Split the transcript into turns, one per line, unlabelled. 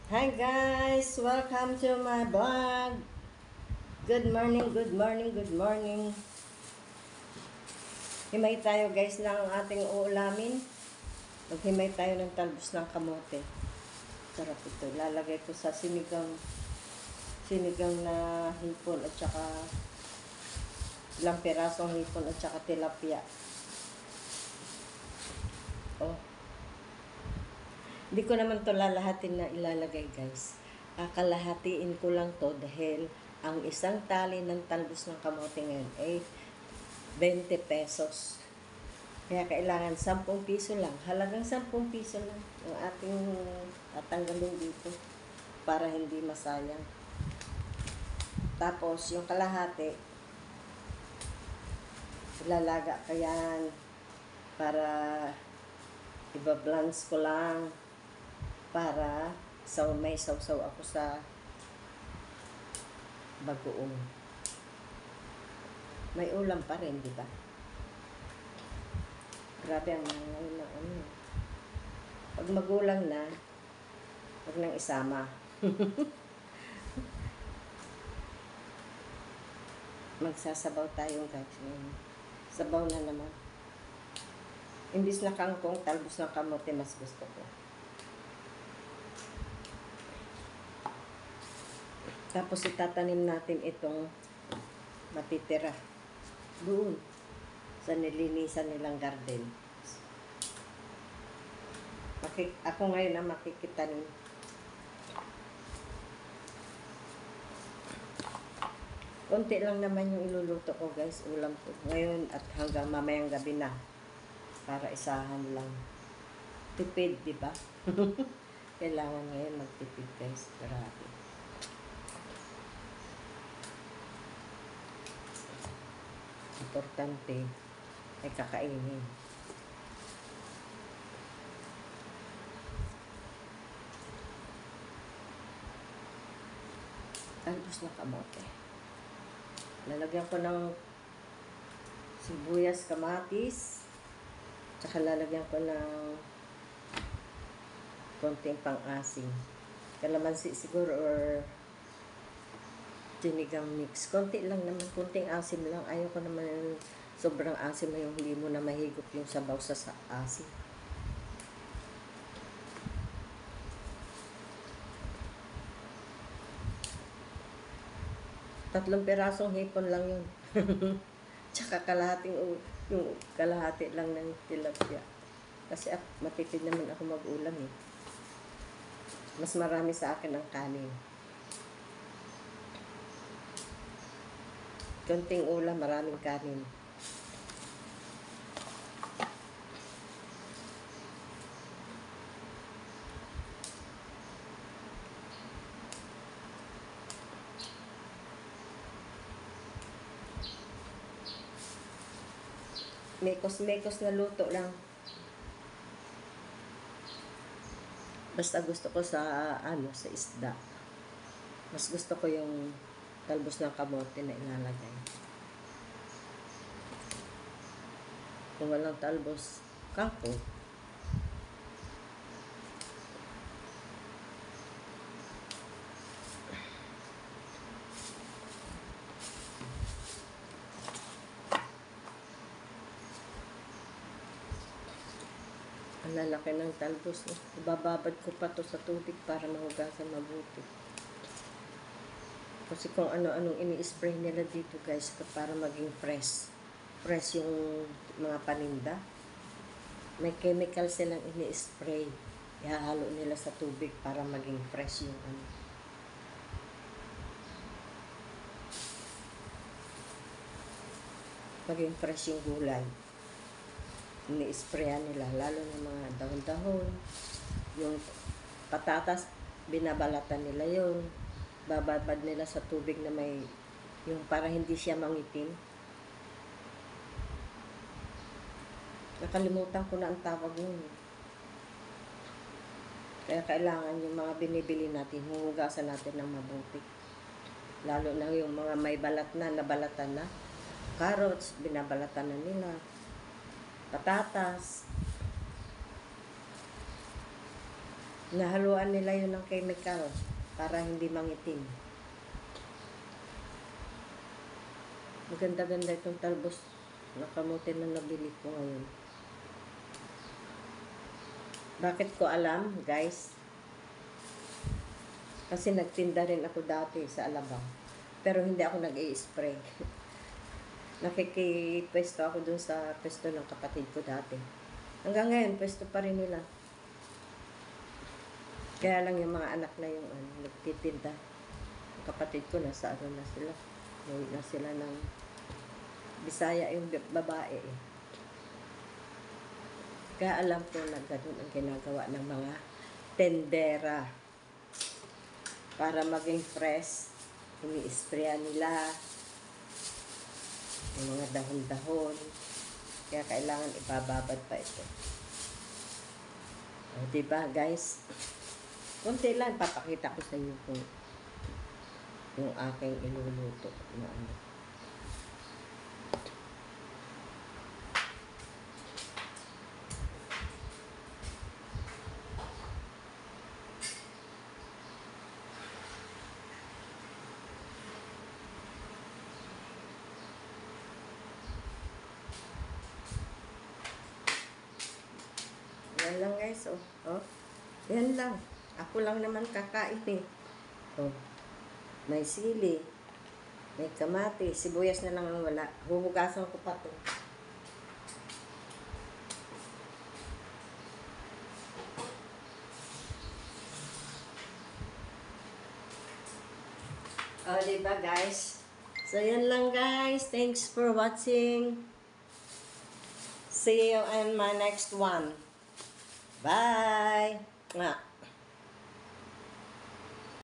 Hi guys! Welcome to my vlog. Good morning, good morning, good morning. Himay tayo guys ng ating uulamin. Maghimay tayo ng talbos ng kamote. Sarap ito. Lalagay ko sa sinigang na hipon at saka ilang pirasong hipon at saka tilapia. Oh. Hindi ko naman to lalahatin na ilalagay guys. Kalahatiin ko lang to dahil ang isang tali ng talbos ng kamote ngayon ay 20 pesos. Kaya kailangan 10 piso lang. Halagang 10 piso lang ang ating tatanggalin dito para hindi masayang. Tapos yung kalahati, ilalaga ko yan para iba-blance ko lang para may sausaw ako sa bagoong. May ulam pa rin, di ba? Grabe ang mga ngayon na ano. Pag magulang na, huwag nang isama. Magsasabaw tayo guys. Sabaw na naman. Imbis na kangkong, talbos ng kamote, mas gusto ko. Tapos itatanim natin itong matitira doon sa nilinisan nilang garden. Ako ngayon ang makikitanim. Konti lang naman yung iluluto ko guys, ulam ko ngayon at hanggang mamayang gabi na para isahan lang. Tipid, di ba? Kailangan ngayon magtipid guys, grabe. Importante ay kakainin. Talbos na kamote. Lalagyan ko ng sibuyas, kamatis, tsaka lalagyan ko ng konting pang-asim. Kalamansi siguro or sinigang mix. Konti lang naman, konting asim lang. Ayaw ko naman sobrang asim na yung hindi mo na mahigop yung sabaw sa asim. Tatlong pirasong hipon lang yun. Tsaka yung kalahati lang ng tilapia. Kasi matipid naman ako mag-ulam eh. Mas marami sa akin ang kanin. Konting ulam, maraming kanin. Mekos-mekos na luto lang. Basta gusto ko sa isda. Mas gusto ko yung talbos ng kamote na ilalagay. Kung walang talbos, kangkong. Ang lalaki ng talbos. Ibababad ko pa to sa tubig para mahugasan mabuti. Kasi kung ano-anong ini-spray nila dito guys para maging fresh. Fresh yung mga paninda. May chemical silang ini-spray. Ihahalo nila sa tubig para maging fresh yung ano. Maging fresh yung gulay. Ini-sprayan nila. Lalo ng mga dahon-dahon. Yung patatas, binabalatan nila yun. Bababad nila sa tubig na may yung para hindi siya mangitim. Nakalimutan ko na ang tawag nun. Kaya kailangan yung mga binibili natin, huhugasan natin ng mabuti. Lalo na yung mga may balat na, nabalatan na. Carrots, binabalatan na nila. Patatas. Nahaluan nila yun ng chemical para hindi mangitim. Maganda-ganda itong talbos na kamote na nabili ko ngayon. Bakit ko alam, guys? Kasi nagtinda rin ako dati sa Alabang. Pero hindi ako nag-i-spray. Nakikipwesto ako dun sa pwesto ng kapatid ko dati. Hanggang ngayon, pwesto pa rin nila. Kaya lang yung mga anak na yung nagtitinda. Yung kapatid ko, nasa ano na sila. Nawit na sila ng Bisaya yung babae eh. Kaya alam ko na ganun ang ginagawa ng mga tendera. Para maging fresh, ini-sprayan nila yung mga dahon-dahon. Kaya kailangan ibababad pa ito. O, diba guys? Kunti lang, papakita ko sa inyo kung yung aking iluluto na ano. Yan lang guys, oh. Oh. Yan lang. Ako lang naman kakain eh. Oh. May sili. May kamati. Sibuyas na lang ang wala. Huhugasan ko pa to. Oh, diba guys? So, yan lang guys. Thanks for watching. See you in my next one. Bye! Mwah.